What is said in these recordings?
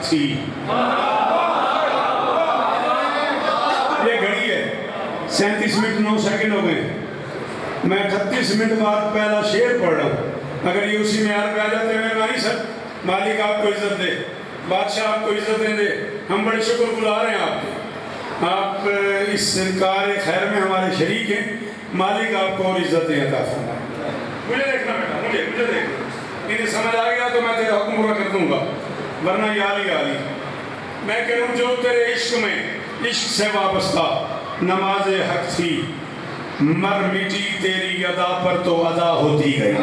थी। ये घड़ी है 37 मिनट 9 सेकंड हो गए। मैं 38 मिनट बाद पहला शेर पढ़ रहा हूँ। अगर ये उसी म्यार पे आ जाते हैं मैं नहीं सर। मालिक आपको इज्जत दे, बादशाह आपको इज्जत दे। हम बड़े शुक्रगुजार हैं आपके। आप इस कार खैर में हमारे शरीक हैं। मालिक आपको और इज्जतें अता फरमाए। मुझे देखना बेटा, मुझे देखना। इन्हें समझ आ गया तो मैं तेरा हुक्म पूरा कर दूंगा, वरना याली याली। मैं कह रहा हूँ जो तेरे इश्क में, इश्क से वाबस्ता नमाज हक थी, मर मिटी तेरी अदा पर तो अदा होती गई।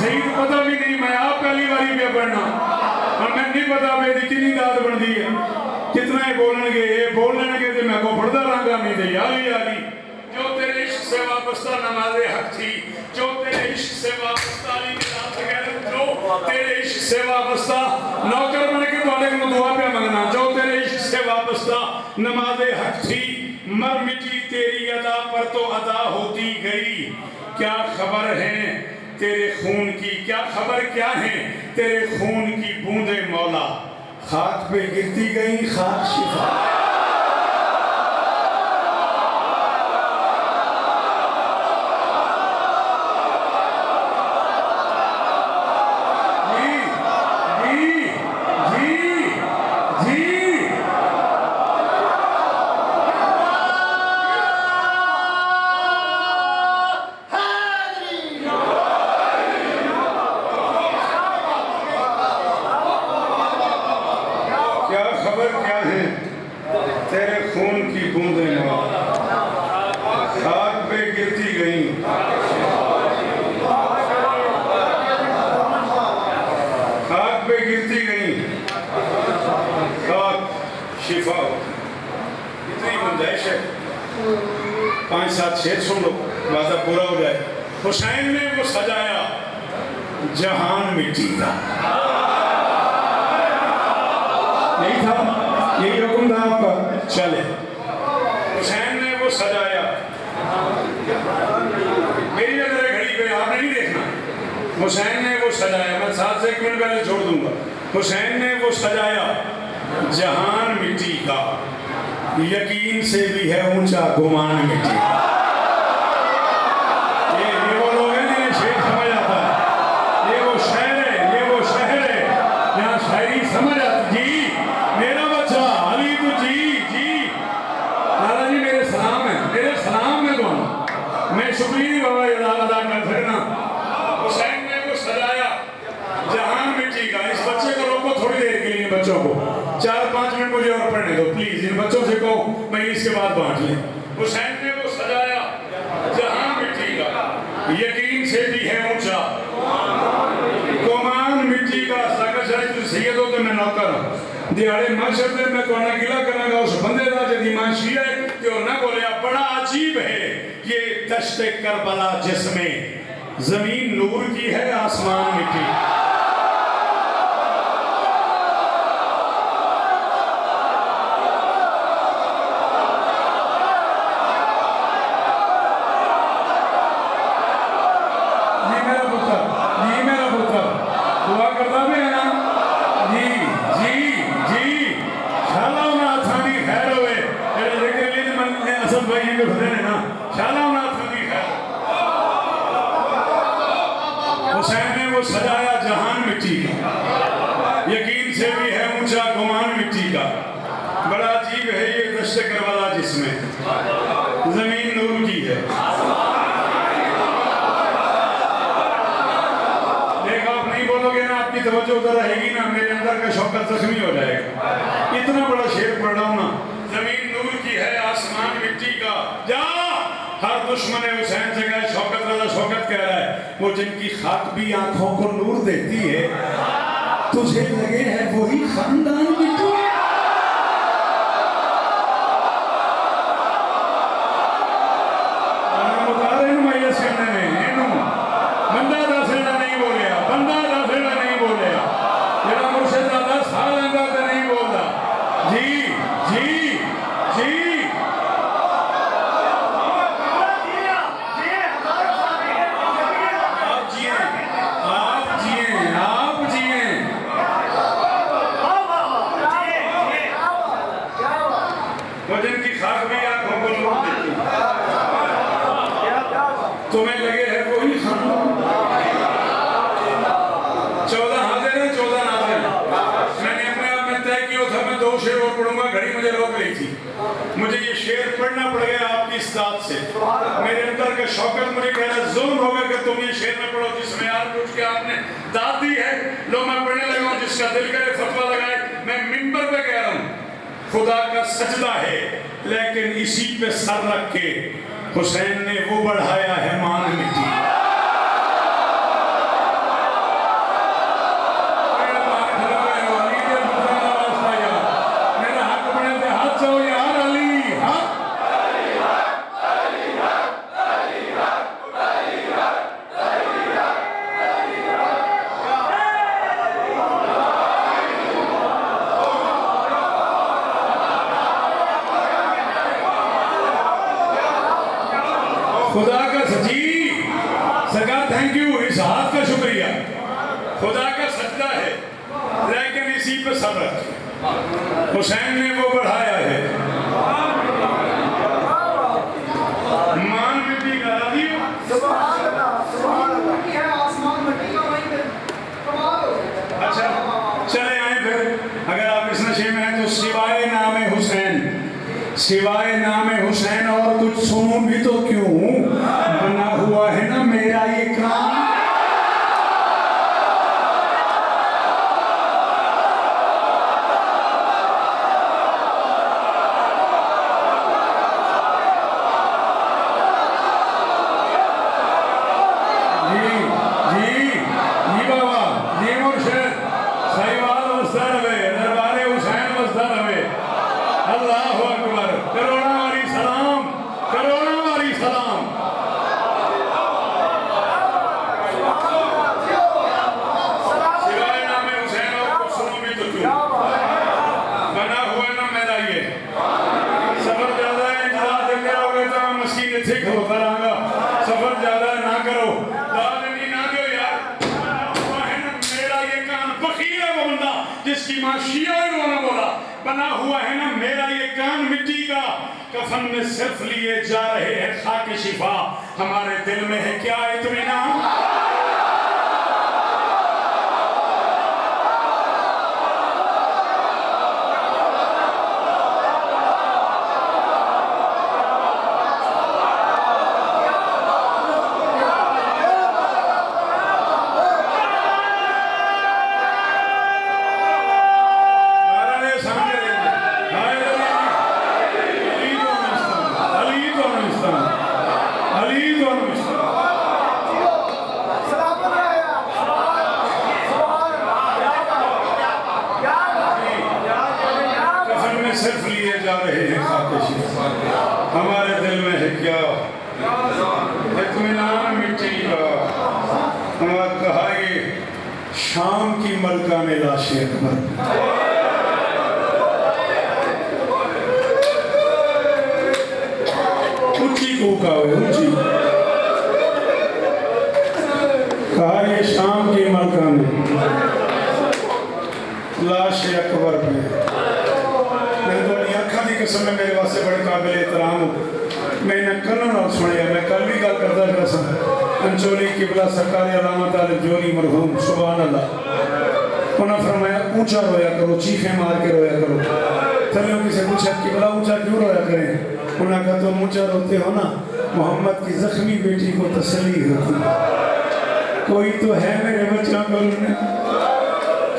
सही तो पता भी नहीं, मैं आप पहली बारी पे पढ़ना और मैं नहीं पता मेरी कितनी दाद बनती है, कितना ही बोलने तो मैं को पढ़ता रहा नहीं दे याली याली। जो तेरे इश्क से वाबस्ता नमाज़े हक थी, जो तेरे इश्क से वाबस्ता अली के नाम से कह रहे जो तेरे इश्क से वाबस्ता नौकर बन के तुम्हारे को दुआ पे मंगना। जो तेरे इश्क से वाबस्ता नमाज़े हक थी, मर मिटी तेरी अदा पर तो अदा होती गई। क्या खबर है तेरे खून की, क्या खबर क्या है तेरे खून की बूंदे मौला, खाक पे गिरती गई खाक शिफा। तेरे खून की बूंदें खाक पे गिरती गई, खाक पे गिरती गई, खाक शिफा। इतनी गुंजाइश है 5-7 शेर सुन लो, वादा पूरा हो जाए। हुसैन ने वो सजाया जहान मिट्टी का, नहीं था यही हुक्म था आपका। चले हुसैन ने वो सजाया, मेरी नजर घड़ी पे आपने नहीं देखना। हुसैन ने वो सजाया, मैं 7 से 1 मिनट पहले छोड़ दूंगा। हुसैन ने वो सजाया जहान मिट्टी का, यकीन से भी है ऊंचा गुमान मिट्टी का। ये वो लोग हैं जिन्हें शेर समझ आता है। ये वो शहर है, ये वो शहर है जहाँ शायरी समझ आती। जी मेरा बच्चा अली तो जी दादा जी मेरे सलाम है, मेरे सलाम है दोनों। मैं शुक्रिया बाबा अदा कर सकना। हुसैन ने वो सजाया जहान मिट्टी का। इस बच्चे को रोको थोड़ी देर के लिए, बच्चों को 4-5 मिनट मुझे और पढ़ने दो प्लीज। इन बच्चों से कहो मैं इसके बाद बांट लें। हुसैन ने वो सजाया जहान मिट्टी का, यकीन से भी है ऊंचा गुमान मिट्टी का। सैयद हो तो मैं नौकर हूं, दिहाड़े मशर में मैं तो गिला करांगा उस बंदे का जिसकी मां शिया है जो ना बोले। बड़ा अजीब है ये दश्त करबला जिसमें जमीन नूर की है आसमान मिट्टी। मेरा पुत्र दुआ करता भी है ना जी जी जी। शाला थानी खैर होवे असद भाई जी खुदे ने ना शाला थानी खैर। हुसैन ने वो सजाया जहान मिट्टी का, यकीन से भी है ऊंचा गुमान मिट्टी का। बड़ा अजीब है ये दश्त करबला जिसमें जमीन नूर की है। आपकी तवज्जो उधर रहेगी ना, मेरे अंदर का शौकत जख्मी हो जाएगा। इतना बड़ा शेर पढ़ रहा हूं ना, जमीन नूर की है आसमान मिट्टी का। जा हर दुश्मन हुसैन से कहा शौकत वाला शौकत कह रहा है वो जिनकी खाक भी आंखों को नूर देती है, तुझे लगे है वही खानदान मिट्टी। बंदा दसेड़ा नहीं बोलिया, बंदा दसेड़ा नहीं बोलिया, जरा मुर्शिद दादा साल अंदर तो नहीं बोलता। जी जी जी तुम्हें लगे है कोई खानदान? 14 हाजिर है, 14 नाजिर है। मैंने अपने आप में तय किया था मैं 2 शेर और पढ़ूंगा, घड़ी मुझे रोक रही थी। मुझे ये शेर पढ़ना पड़ गया आपकी इस दात से। मेरे अंदर का शौकत मुझे कह रहा जुल्म होगा कि तुम ये शेर में पढ़ो जिसमें यार पूछ के आपने दात दी है। लो मैं पढ़ने लगा हूं, जिसका दिल करे फतवा लगाए। मैं मिंबर पे कह रहा हूं खुदा का सजदा है, लेकिन इसी पे सर रख के हुसैन ने वो बढ़ाया है मान मिट्टी। खुदा का सची सरकार, थैंक यू, इस हाथ का शुक्रिया। खुदा का सजदा है, लेकिन इसी पे सब्र हुसैन ने वो बढ़ाया है। मान मिट्टी का अच्छा चले आए फिर। अगर आप इस नशे में हैं तो सिवाय नाम हुसैन, सिवाय नाम हुसैन और कुछ सुनूं भी तो क्यों, बना हुआ है ना मेरा ये काम। जी जी जी बाबा जी मुर्शिद सहीवाल वस्ता रहे, दरबारे हुसैन वस्ता रहे। अल्लाह अकबर, करोड़ा वाली सलाम, करोड़ा वाली सलाम। सिवाय नाम हुसैन और कुछ सुनो भी तो क्यों, बना हुआ ना मेरा ये सफर ज्यादा है। इंतजार देते रहोगे तो मैं मस्जिद इतने खलोता रहूंगा। सफर ज्यादा ना करो, दादी ना दो यार। बना हुआ है ना मेरा ये कान, फकीर है वो बंदा जिसकी माँ शिया उन्होंने बोला बना हुआ है ना मेरा ये कान मिट्टी का, कफन में सिर्फ लिए जा रहे हैं खाके शिफा। हमारे दिल में है क्या इत्मीनान। सिर्फ लिए जा रहे हैं खाके शिफा। हमारे दिल में है क्या इत्मीनान मिट्टी का। हमारा कहा ये शाम की मलका में लाशें अकबर, ऊंची कूका हुए ऊंची, कहा ये शाम की मलका में लाशें अकबर पे। कसम में मेरे वास्ते बड़े काबिल एहतराम हो। मैं इन्हें कल ना सुनिया, मैं कल भी गल करता कसम अंचोली किबला सरकार अलामत जोरी मरहूम सुभान अल्लाह। उन्होंने फरमाया ऊंचा रोया करो, चीखें मार के रोया करो। थले किसी पूछा किबला ऊंचा क्यों रोया करें? उन्होंने कहा तुम ऊंचा रोते हो ना मोहम्मद की जख्मी बेटी को तसल्ली होती। कोई तो है मेरे बच्चों को,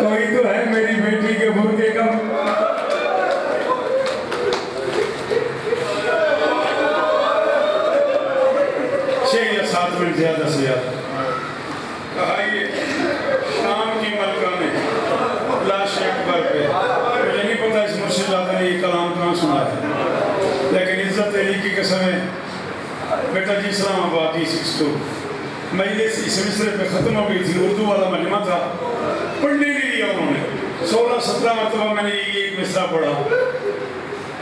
कोई तो है मेरी बेटी के बुरके का। 6 या 7 मिनट ज्यादा से ज्यादा कहा ये शाम की मलका में लाशें अकबर पे। मुझे नहीं पता इस मुर्शिद आदमी ने ये कलाम कहाँ सुना है, लेकिन इज्जत अली की कसम है बेटा जी इस्लामाबाद E62 मजलिस इस मिसरे पे ख़त्म हो गई थी। उर्दू वाला मजमा था, पढ़ने नहीं दिया उन्होंने। 16-17 मरतबा मैंने ये एक मिसरा पढ़ा।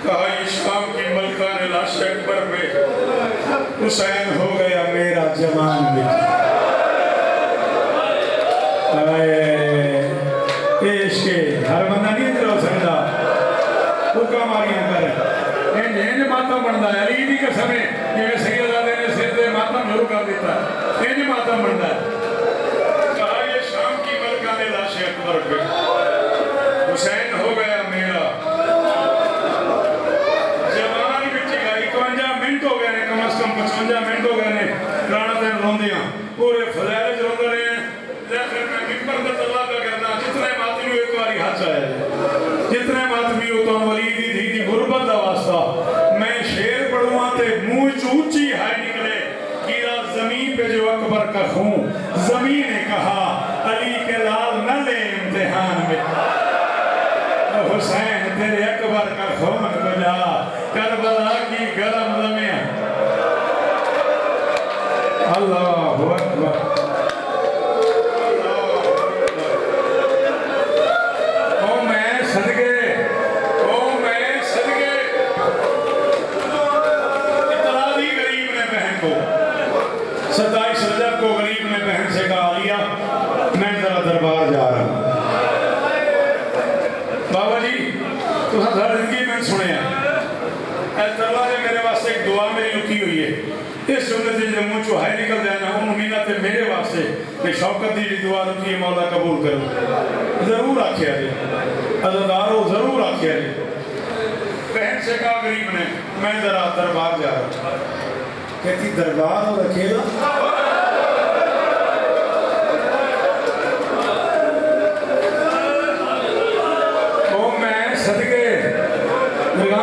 कहा ये शाम की मलका ने लाशें अकबर पे हुसैन हो गया मेरा जवान बेटा। हर बंदा नहीं इधर हो सकता, हुक्म मारियां कर माता बनता है। अली की कसम है जिवें सैयद ने सिर दे मातम शुरू कर देता है। इंज मातम बनता है। कहा ये शाम की मलका ने लाश अकबर पे हुसैन हो गया मेरा। जवान बिच 51 मिनट हो गए ने, कम से कम 55 मिनट हो गए ने राणा दिन रोंदियां पूरे फलैरे च रोंदे रहे। फिर मैं मिंबर ते तल्ला पे करना जितने मातमी एक बारी हाथ आया, जितने मातमी हो तो वली दी धी दी गुरबत दा वास्ता मैं शेर पढ़ूंगा ते मुंह च ऊंची हाय निकले, गिरा जमीन पे जो अकबर का खून। जमीन ने कहा अली के लाल न ले इम्तिहान में, हुसैन तेरे अकबर का खून बजा करबला की गरम लम्हे। अल्लाहु अकबर। दरबार जा रहा हूं बाबा जी, तो हर जिंदगी में सुने तला ने मेरे वास्ते एक दुआ मेरी लुकी हुई है। इस जुमले से जब मुंह चो हाय निकल जाए ना उन मीना ते मेरे वास्ते मैं शौकत दी दुआ लुकी है, मौला कबूल करो। जरूर आखिया जी अज़ादारो, जरूर आखिया जी। बहन से कहा गरीब ने मैं जरा दरबार जा रहा हूं। कहती दरबार और अकेला?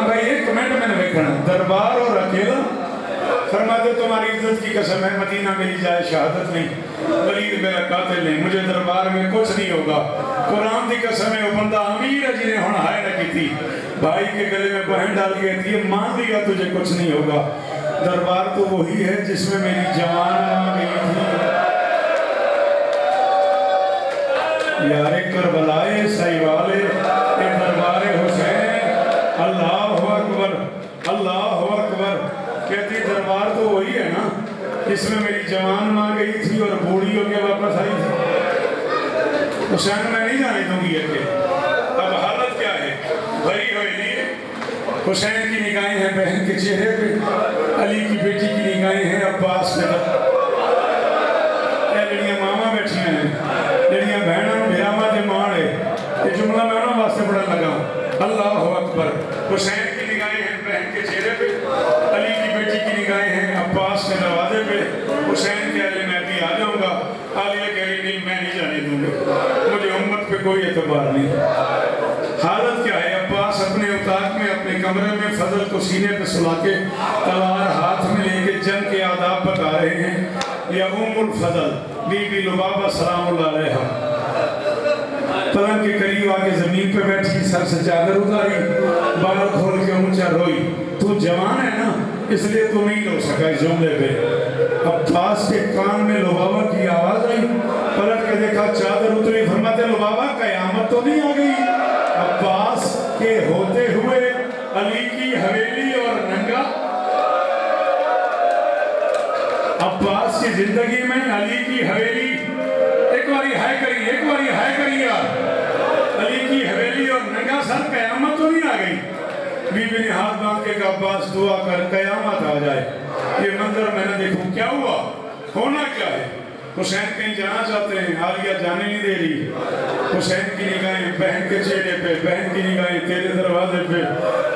भाई एक कमेंट मैंने देखा दरबार और अकेला। फरमाते तुम्हारी इज्जत की कसम है मदीना मेरी जाए शहादत नहीं, वलीद मेरा कातिल नहीं, मुझे दरबार में कुछ नहीं होगा। कुरान की कसम है वो बंदा अमीर है जिन्हें हुण हाय न की थी, भाई के गले में बहन डाल के थी मान लिया तुझे कुछ नहीं होगा। दरबार तो वही है जिसमें मेरी जवान मां गई थी। यारे करबलाए सही वाले दरबारे हुसैन। अल्लाहु अकबर, अल्लाहु अकबर। कहती दरबार तो वही है ना जिसमें मेरी जवान मां गई थी और बूढ़ी होकर वापस आई थी। हुसैन मैं नहीं जाने दूंगी अके। अब हालत क्या है? भरी हवेली है, हुसैन की निगाहें हैं बहन के चेहरे पे, अली की बेटी की निगाहें हैं अब्बास पे। जड़ियां मामा बैठिया हैं, जड़ियां बहना बिरामा के मां है। ये जुमला मैं उन्होंने वास्ते पढ़न लगा। अल्लाहु अकबर। हुसैन की निगाहें हैं बहन के चेहरे पे, अली की बेटी की निगाहें हैं अब्बास के दरवाजे पे। हुसैन कह रहे मैं भी आ जाऊंगा, आलिया कह रही नहीं मैं नहीं जाने दूंगा, मुझे उम्मत पे कोई एतबार नहीं। हालत क्या है? अब्बास अपने उताक में अपने कमरे में फजल को सीने पे सुला के तलवार हाथ में लेके जंग के आदाब बता रहे हैं। या उम्मुल फजल बीबी लुबाबा सलामुल्लाह अलैहा पलंग के करीब आके जमीन पे बैठी, सर से चादर उतारी, बाल खोल के ऊंचा रोई। तू जवान है ना इसलिए तू नहीं रो सका इस जुमले पे। अब्बास के कान में लुबाबा की आवाज आई, पलट के देखा चादर उतरी। फरमाते लुबाबा कयामत तो नहीं आ गई? अब्बास के होते हुए अली की हवेली और नंगा। अब्बास की जिंदगी में अली की हवेली, एक बारी हाय करिए, एक बारी हाय करिए यार। अली की हवेली और नंगा सर, कयामत तो नहीं आ गई? बीबी ने हाथ बांध के कहा अब्बास दुआ कर कयामत आ जाए। ये मंजर मैंने देखूं क्या हुआ, होना क्या है? हुसैन कहीं जाना चाहते हैं, आलिया जाने नहीं दे रही। हुसैन की निगाहें बहन के चेहरे पे, बहन की निगाहें तेरे दरवाजे पे।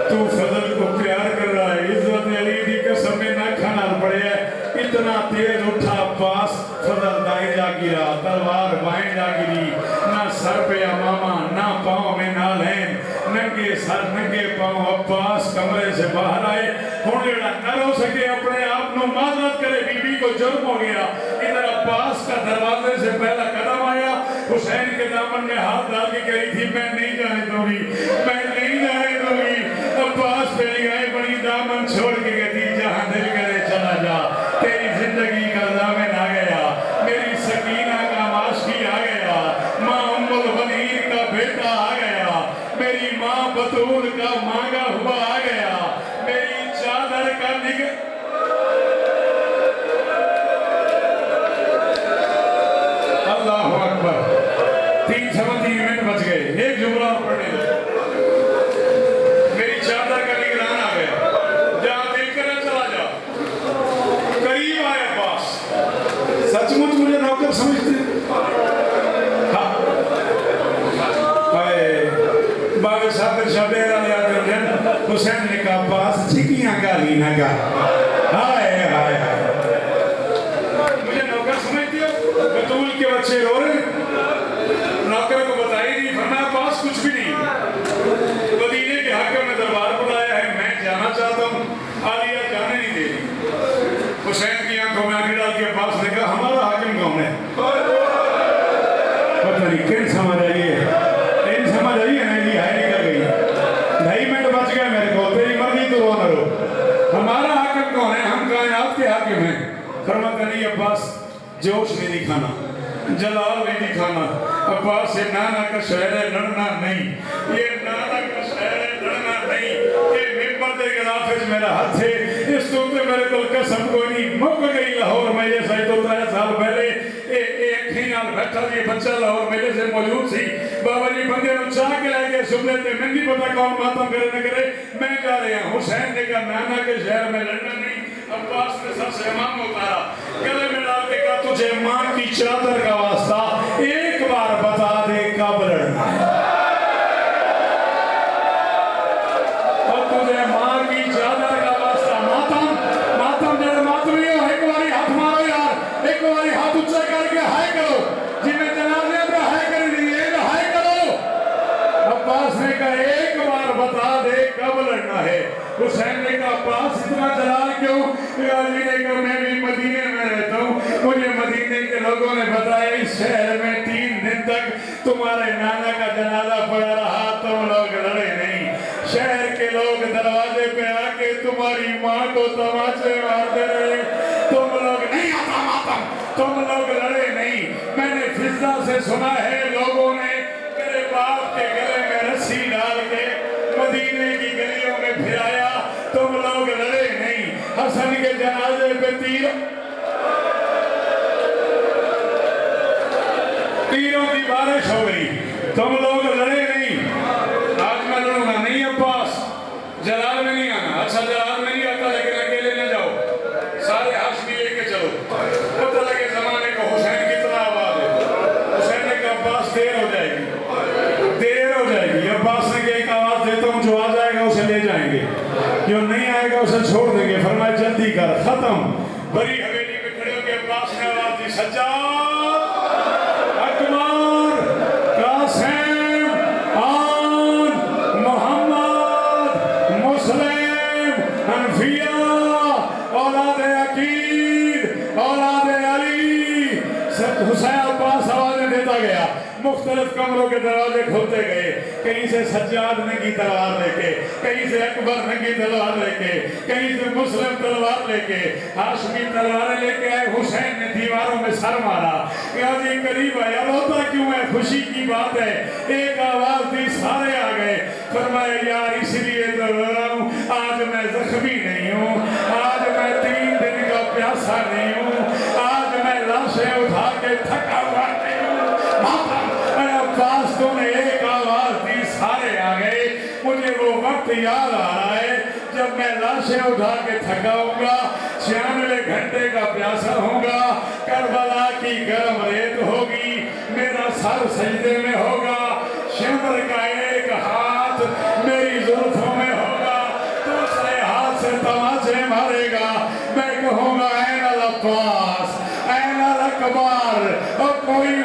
तू फजल को प्यार कर रहा है, इज्जत अली दी कसम में ना खाना पड़े है। इतना तेज उठा अब्बास, फजल दाएं जा गिरा, तलवार बाएं जा गिरी। ना सर पे अमामा, ना पाँव में नालैन, नंगे सर नंगे पाँव अब्बास कमरे से बाहर आए। हुण जेड़ा न रो सके अपने आप को माजरत करे, बीबी को जुर्म हो गया। इधर अब्बास का दरवाजे से पहला कदम आया, हुसैन के दामन में हाथ डाल के कही थी मैं नहीं जाने दूंगी, मैं नहीं जाने दूंगी। अब्बास पे निगाहें बड़ी, दामन छोड़ के कहती जहां दिल करे चला जा। तेरी जिंदगी का दामन आ गया, मेरी सकीना का माशकी आ गया, माँ उम्मुल बनीर का बेटा आ गया, मेरी माँ बतूल का मांगा हुआ आ गया, मेरी चादर का निग अल्लाहु अकबर। 3 मिनट बच गए, एक जुमला और पढ़ने दो। मेरी चादर का निगरान आ गया, जहां दिल करे चला जा। करीब आया आंखों में आंखें डाल के अब्बास ने कहा हमारा हाकिम कौन है? पता नहीं किन समझ आई है, इन समझ आई है नहीं, है निकल गई। 2.5 मिनट बच गए मेरे को, तेरी मर्जी तो वो न रो। हमारा हाकिम कौन है? हम कायनात के हाकिम हैं। फरमाते नहीं अब्बास जोश नहीं दिखाना, जलाल नहीं दिखाना। अब्बास से नाना का शहर है लड़ना नहीं, ये नाना का शहर है लड़ना नहीं। ये मिंबर दे गिलाफे मेरा हाथ है, इस तो मेरे को कसम कोई नहीं मुक गई लाहौर में। ये सही तो 3 साल पहले एक ही नाल बैठा जी बच्चा लाहौर मेरे से मौजूद सी। बाबा जी बंदे को चाह के लेके सुबह ते मैं नहीं पता कौन मातम करे न करे, मैं जा रहा हूँ। हुसैन ने कहा नाना के शहर में लड़ना नहीं। अब्बास ने सर से इमाम उतारा, गले में डाल के कहा तुझे मां की चादर का वास्ता एक बार बता दे कब लड़ना है। और तुझे मां की चादर का वास्ता मातम जड़ मातमी हो, एक बारी हाथ मारो यार, एक बारी हाथ ऊंचा करके हाय करो, जिन्हें जनाजे पे हाय कर दिए हाय करो। अब्बास ने कहा एक बार बता दे कब लड़ना है। हुसैन ने कहा अब्बास इतना जलाल क्यों? गाजी ने कहा मैं भी मदीने में रहता हूँ, मुझे मदीने के लोगों ने बताया इस शहर में 3 दिन तक तुम्हारे नाना का जनाजा पड़ा रहा, तुम लोग लड़े नहीं। शहर के लोग दरवाजे पे आके तुम्हारी माँ को तमाचे मारते रहे, तुम लोग नहीं आता मातम, तुम लोग लड़े नहीं। मैंने फिजा से सुना है लोगों ने मेरे बाप के गले में रस्सी डाल के मदीने की गलियों में फिराया, तुम लोग लड़े नहीं। हसन के जनाजे पे तीरों की बारिश हो गई, तुम लोग लड़े नहीं। आज मैं लड़ूंगा नहीं अब्बास, जलाल में नहीं आना। अच्छा जलाल में नहीं आता लेकिन अकेले न जाओ, सारे हाशमी लेके चलो। पता लगे जमाने को हुसैन की तरह आवाज है। हुसैन ने कहा अब्बास देर हो जाएगी, देर हो जाएगी। अब्बास ने कहा एक आवाज देता हूँ, जो आ जाएगा उसे ले जाएंगे, जो नहीं आएगा उसे छोड़ देंगे। फरमाया जल्दी कर, खत्म। बड़ी हवेली में खड़े होकर अब्बास ने आवाज दी सज्जाद, अकबर, कासिम, आन, मोहम्मद, मुस्लिम, हनफिया, औलाद अकील, औलाद अली। हुसैन अब्बास आवाजें देता गया, मुख्तलिफ कमरों के दरवाजे खुलते गए। कहीं से सज्जाद नंगी तलवार लेके, कहीं से अकबर नंगी तलवार लेके, कहीं से मुस्लिम तलवार लेके, हाशमी तलवारें लेके आए। हुसैन ने दीवारों में सर मारा, गाजी करीब आया, रोता क्यों है? खुशी की बात है। एक आवाज दी, सारे आ गए। फरमाया यार इसलिए तो रो रहा हूँ, आज मैं जख्मी नहीं हूँ, आज मैं 3 दिन का प्यासा नहीं हूँ, आज मैं लाशें उठा के थका हुआ नहीं हूँ। अब्बास तूने एक आवाज दी, सारे आ गए। मुझे वो वक्त याद आ रहा है जब मैं लाशें उठा के थका हूँगा, 96 घंटे का प्यासा होगा, करबला की गर्म रेत होगी, मेरा सर सजदे में होगा, शिमर का एक हाथ मेरी जुल्फों में होगा, दूसरे हाथ से तमाचे मारेगा। मैं कहूँगा ऐन अल अब्बास, ऐन अल अकबर, और कोई